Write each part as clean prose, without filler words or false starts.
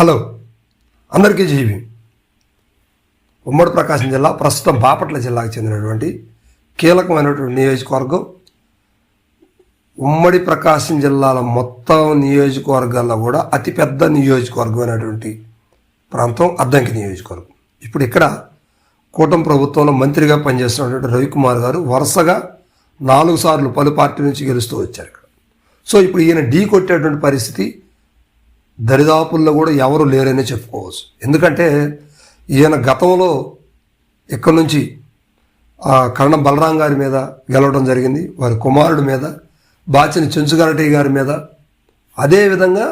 Hello, అందరికీ జీవి. ఉమ్మడి ప్రకాశం జిల్లా ప్రస్తుతం బాపట్ల జిల్లాకు చెందినటువంటి కీలకమైనటువంటి నియోజకవర్గం. ఉమ్మడి ప్రకాశం జిల్లాల మొత్తం నియోజకవర్గాల్లో కూడా అతిపెద్ద నియోజకవర్గమైనటువంటి ప్రాంతం అద్దంకి నియోజకవర్గం. ఇప్పుడు ఇక్కడ కూటమి ప్రభుత్వంలో మంత్రిగా పనిచేస్తున్నటువంటి రవికుమార్ గారు వరుసగా 4 సార్లు పలు పార్టీ నుంచి గెలుస్తూ వచ్చారు ఇక్కడ. సో ఇప్పుడు ఈయన ఢీ కొట్టేటువంటి పరిస్థితి దరిదాపుల్లో కూడా ఎవరు లేరనే చెప్పుకోవచ్చు. ఎందుకంటే ఈయన గతంలో ఇక్కడ నుంచి కరణం బలరాం గారి మీద గెలవడం జరిగింది, వారి కుమారుడి మీద, బాచిన చెంచుగారటయ్య గారి మీద. అదేవిధంగా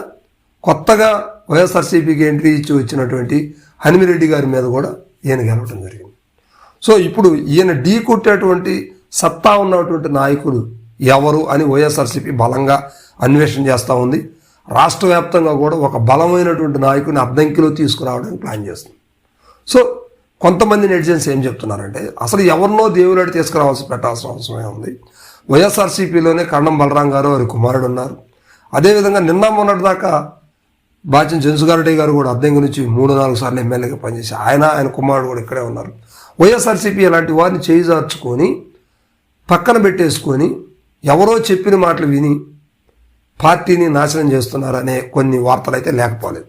కొత్తగా వైఎస్ఆర్సీపీకి ఎంట్రీ ఇచ్చి వచ్చినటువంటి హనుమిరెడ్డి గారి మీద కూడా ఈయన గెలవడం జరిగింది. సో ఇప్పుడు ఈయన ఢీ కొట్టేటువంటి సత్తా ఉన్నటువంటి నాయకుడు ఎవరు అని వైఎస్ఆర్సీపీ బలంగా అన్వేషణ చేస్తూ ఉంది. రాష్ట్ర వ్యాప్తంగా కూడా ఒక బలమైనటువంటి నాయకుడిని అద్దంకిలో తీసుకురావడానికి ప్లాన్ చేస్తుంది. సో కొంతమంది నెటిజన్స్ ఏం చెప్తున్నారంటే, అసలు ఎవరినో దేవులాడి పెట్టాల్సిన అవసరమే ఉంది. వైఎస్ఆర్సీపీలోనే కరణం బలరాం గారు వారి కుమారుడు ఉన్నారు. అదేవిధంగా నిన్న మొన్నటి దాకా బాచిన చెంచుగారటయ్య గారు కూడా అద్దంకి నుంచి 3-4 సార్లు ఎమ్మెల్యేగా పనిచేసి ఆయన కుమారుడు కూడా ఇక్కడే ఉన్నారు. వైఎస్ఆర్సీపీ అలాంటి వారిని చేయిజార్చుకొని పక్కన పెట్టేసుకొని ఎవరో చెప్పిన మాటలు విని పార్టీని నాశనం చేస్తున్నారనే కొన్ని వార్తలు అయితే లేకపోలేదు.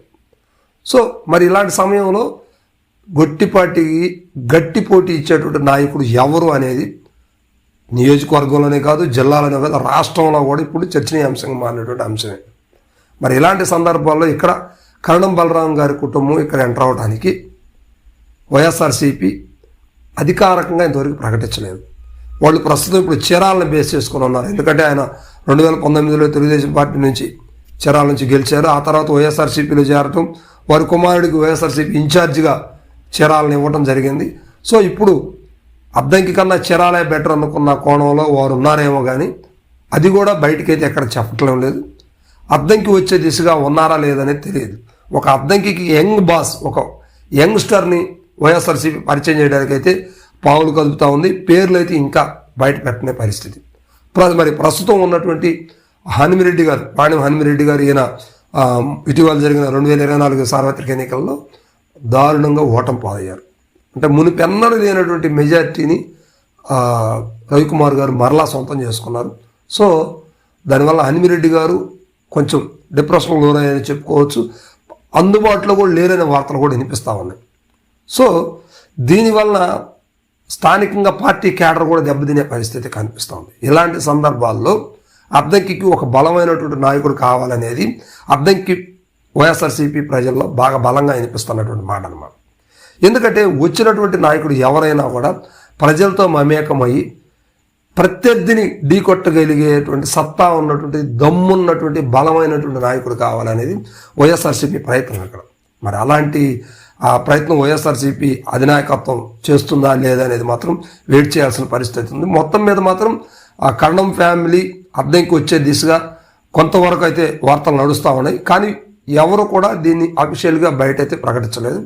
సో మరి ఇలాంటి సమయంలో గట్టి పోటీ ఇచ్చేటువంటి నాయకుడు ఎవరు అనేది నియోజకవర్గంలోనే కాదు, జిల్లాలోనే కాదు, రాష్ట్రంలో కూడా ఇప్పుడు చర్చనీయాంశంగా మారినటువంటి అంశమే. మరి ఇలాంటి సందర్భాల్లో ఇక్కడ కరణం బలరాం గారి కుటుంబం ఇక్కడ ఎంటర్ అవడానికి వైఎస్ఆర్సీపీ అధికారికంగా ఇంతవరకు ప్రకటించలేదు. వాళ్ళు ప్రస్తుతం ఇప్పుడు చీరాలను బేస్ చేసుకుని ఉన్నారు. ఎందుకంటే ఆయన 2019లో తెలుగుదేశం పార్టీ నుంచి చీరాల నుంచి గెలిచారు. ఆ తర్వాత వైఎస్ఆర్సీపీలో చేరటం, వారి కుమారుడికి వైఎస్ఆర్సీపీ ఇన్ఛార్జిగా చీరాలను ఇవ్వడం జరిగింది. సో ఇప్పుడు అద్దంకి కన్నా చీరాలే బెటర్ అనుకున్న కోణంలో వారు ఉన్నారేమో కానీ అది కూడా బయటకైతే ఎక్కడ చెప్పట్లేం లేదు. అద్దంకి వచ్చే దిశగా ఉన్నారా లేదనేది తెలియదు. ఒక అద్దంకి యంగ్ బాస్, ఒక యంగ్స్టర్ని వైఎస్ఆర్సీపీ పరిచయం చేయడానికి అయితే పావులు కదుపుతూ ఉంది. పేర్లు అయితే ఇంకా బయట పెట్టనే పరిస్థితి. మరి ప్రస్తుతం ఉన్నటువంటి హనుమిరెడ్డి గారు, పాణ్యం హనుమిరెడ్డి గారు, ఈయన ఇటీవల జరిగిన 2024 సార్వత్రిక ఎన్నికల్లో దారుణంగా ఓటమి పాలయ్యారు. అంటే మునిపెన్నడూ లేనటువంటి మెజార్టీని రవికుమార్ గారు మరలా సొంతం చేసుకున్నారు. సో దానివల్ల హనుమిరెడ్డి గారు కొంచెం డిప్రెషన్లో లోనని చెప్పుకోవచ్చు. అందుబాటులో కూడా లేరనే వార్తలు కూడా వినిపిస్తూ ఉన్నాయి. సో దీనివల్ల స్థానికంగా పార్టీ క్యాడర్ కూడా దెబ్బతినే పరిస్థితి కనిపిస్తుంది. ఇలాంటి సందర్భాల్లో అద్దంకి ఒక బలమైనటువంటి నాయకుడు కావాలనేది అద్దంకి వైఎస్ఆర్సీపీ ప్రజల్లో బాగా బలంగా వినిపిస్తున్నటువంటి మాట అన్నమాట. ఎందుకంటే వచ్చినటువంటి నాయకుడు ఎవరైనా కూడా ప్రజలతో మమేకమయ్యి ప్రత్యర్థిని ఢీకొట్టగలిగేటువంటి సత్తా ఉన్నటువంటి దమ్మున్నటువంటి బలమైనటువంటి నాయకుడు కావాలనేది వైఎస్ఆర్సీపీ ప్రయత్నం అక్కడ. మరి అలాంటి ఆ ప్రయత్నం వైఎస్ఆర్సీపీ అధినాయకత్వం చేస్తుందా లేదా అనేది మాత్రం వెయిట్ చేయాల్సిన పరిస్థితి ఉంది. మొత్తం మీద మాత్రం ఆ కరణం ఫ్యామిలీ అద్దంకి వచ్చే దిశగా కొంతవరకు అయితే వార్తలు నడుస్తూ ఉన్నాయి. కానీ ఎవరు కూడా దీన్ని అఫీషియల్గా బయట అయితే ప్రకటించలేదు.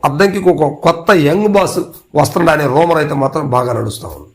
అద్దంకి ఒక కొత్త యంగ్ బాస్ వస్తుండ అనే రూమర్ అయితే మాత్రం బాగా నడుస్తూ ఉంది.